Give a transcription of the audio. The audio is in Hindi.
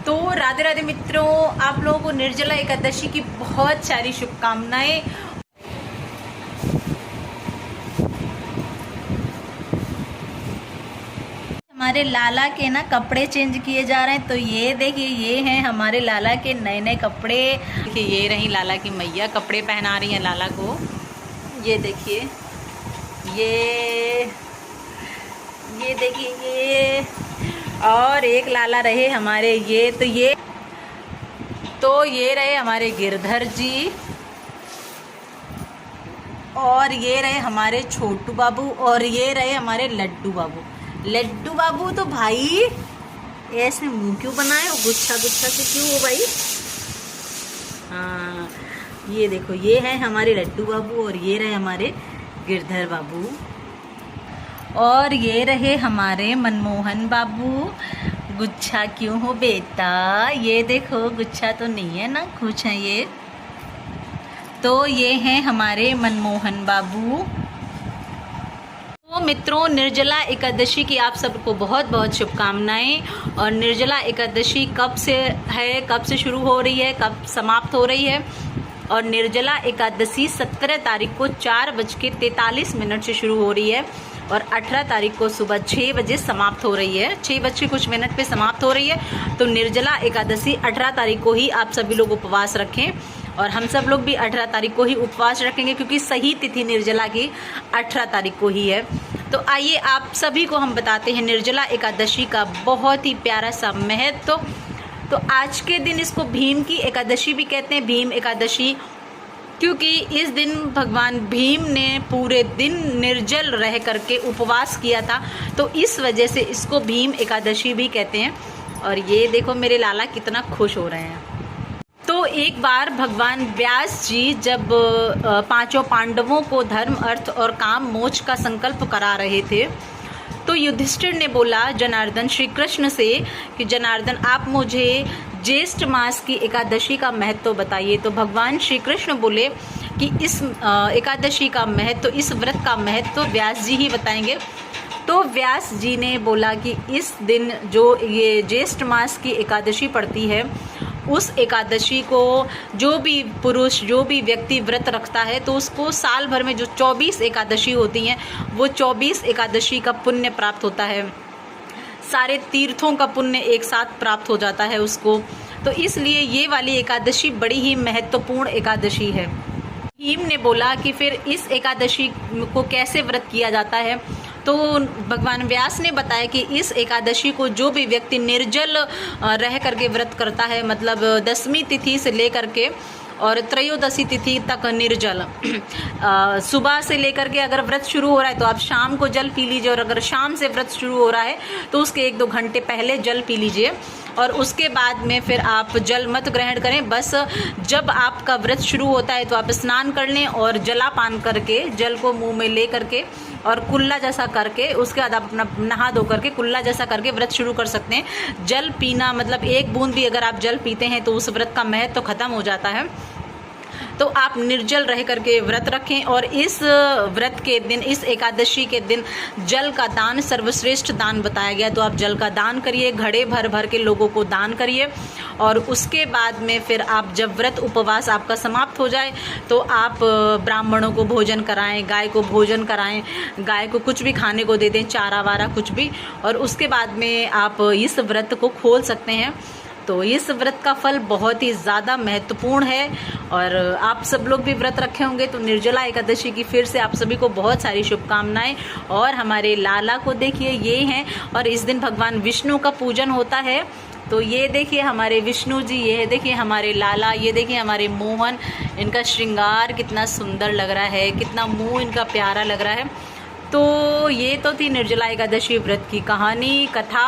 तो राधे राधे मित्रों, आप लोगों को निर्जला एकादशी की बहुत सारी शुभकामनाएं। हमारे लाला के ना कपड़े चेंज किए जा रहे हैं। तो ये देखिए, ये हैं हमारे लाला के नए नए कपड़े। देखिए, ये रही लाला की मैया, कपड़े पहना रही हैं लाला को। ये देखिए, ये देखिए, ये और एक लाला रहे हमारे ये रहे हमारे गिरधर जी, और ये रहे हमारे छोटू बाबू, और ये रहे हमारे लड्डू बाबू। लड्डू बाबू तो भाई ऐसे मुंह क्यों बनाए हो, गुच्छा गुच्छा से क्यों हो भाई? हाँ, ये देखो, ये है हमारे लड्डू बाबू, और ये रहे हमारे गिरधर बाबू, और ये रहे हमारे मनमोहन बाबू। गुच्छा क्यों हो बेटा? ये देखो, गुच्छा तो नहीं है ना, कुछ है ये। तो ये हैं हमारे मनमोहन बाबू। तो मित्रों, निर्जला एकादशी की आप सबको बहुत बहुत शुभकामनाएं। और निर्जला एकादशी कब से है, कब से शुरू हो रही है, कब समाप्त हो रही है? और निर्जला एकादशी 17 तारीख को 4:43 से शुरू हो रही है, और 18 तारीख को सुबह 6 बजे समाप्त हो रही है। 6 बज के कुछ मिनट पे समाप्त हो रही है। तो निर्जला एकादशी 18 तारीख को ही आप सभी लोग उपवास रखें, और हम सब लोग भी 18 तारीख को ही उपवास रखेंगे, क्योंकि सही तिथि निर्जला की 18 तारीख को ही है। तो आइए आप सभी को हम बताते हैं निर्जला एकादशी का बहुत ही प्यारा सा महत्व। तो आज के दिन इसको भीम की एकादशी भी कहते हैं, भीम एकादशी, क्योंकि इस दिन भगवान भीम ने पूरे दिन निर्जल रह करके उपवास किया था। तो इस वजह से इसको भीम एकादशी भी कहते हैं। और ये देखो, मेरे लाला कितना खुश हो रहे हैं। तो एक बार भगवान व्यास जी जब पांचों पांडवों को धर्म, अर्थ और काम, मोक्ष का संकल्प करा रहे थे, तो युधिष्ठिर ने बोला जनार्दन श्री कृष्ण से कि जनार्दन, आप मुझे ज्येष्ठ मास की एकादशी का महत्व बताइए। तो भगवान श्री कृष्ण बोले कि इस एकादशी का महत्व, इस व्रत का महत्व व्यास जी ही बताएंगे। तो व्यास जी ने बोला कि इस दिन जो ये ज्येष्ठ मास की एकादशी पड़ती है, उस एकादशी को जो भी पुरुष, जो भी व्यक्ति व्रत रखता है, तो उसको साल भर में जो 24 एकादशी होती हैं, वो 24 एकादशी का पुण्य प्राप्त होता है। सारे तीर्थों का पुण्य एक साथ प्राप्त हो जाता है उसको। तो इसलिए ये वाली एकादशी बड़ी ही महत्वपूर्ण एकादशी है। भीम ने बोला कि फिर इस एकादशी को कैसे व्रत किया जाता है? तो भगवान व्यास ने बताया कि इस एकादशी को जो भी व्यक्ति निर्जल रह करके व्रत करता है, मतलब 10वीं तिथि से लेकर के और त्रयोदशी तिथि तक निर्जल, सुबह से लेकर के अगर व्रत शुरू हो रहा है तो आप शाम को जल पी लीजिए, और अगर शाम से व्रत शुरू हो रहा है तो उसके 1-2 घंटे पहले जल पी लीजिए, और उसके बाद में फिर आप जल मत ग्रहण करें। बस जब आपका व्रत शुरू होता है तो आप स्नान कर लें, और जलापान करके, जल को मुंह में ले करके और कुल्ला जैसा करके, उसके बाद आप अपना नहा धो करके कुल्ला जैसा करके व्रत शुरू कर सकते हैं। जल पीना मतलब 1 बूंद भी अगर आप जल पीते हैं तो उस व्रत का महत्व तो खत्म हो जाता है। तो आप निर्जल रह करके व्रत रखें, और इस व्रत के दिन, इस एकादशी के दिन जल का दान सर्वश्रेष्ठ दान बताया गया। तो आप जल का दान करिए, घड़े भर भर के लोगों को दान करिए, और उसके बाद में फिर आप जब व्रत उपवास आपका समाप्त हो जाए तो आप ब्राह्मणों को भोजन कराएं, गाय को भोजन कराएं, गाय को कुछ भी खाने को दे दें, चारा वारा कुछ भी, और उसके बाद में आप इस व्रत को खोल सकते हैं। तो इस व्रत का फल बहुत ही ज़्यादा महत्वपूर्ण है, और आप सब लोग भी व्रत रखे होंगे। तो निर्जला एकादशी की फिर से आप सभी को बहुत सारी शुभकामनाएं। और हमारे लाला को देखिए, ये हैं, और इस दिन भगवान विष्णु का पूजन होता है। तो ये देखिए हमारे विष्णु जी, ये देखिए हमारे लाला, ये देखिए हमारे मोहन, इनका श्रृंगार कितना सुंदर लग रहा है, कितना मुँह इनका प्यारा लग रहा है। तो ये तो थी निर्जला एकादशी व्रत की कहानी, कथा।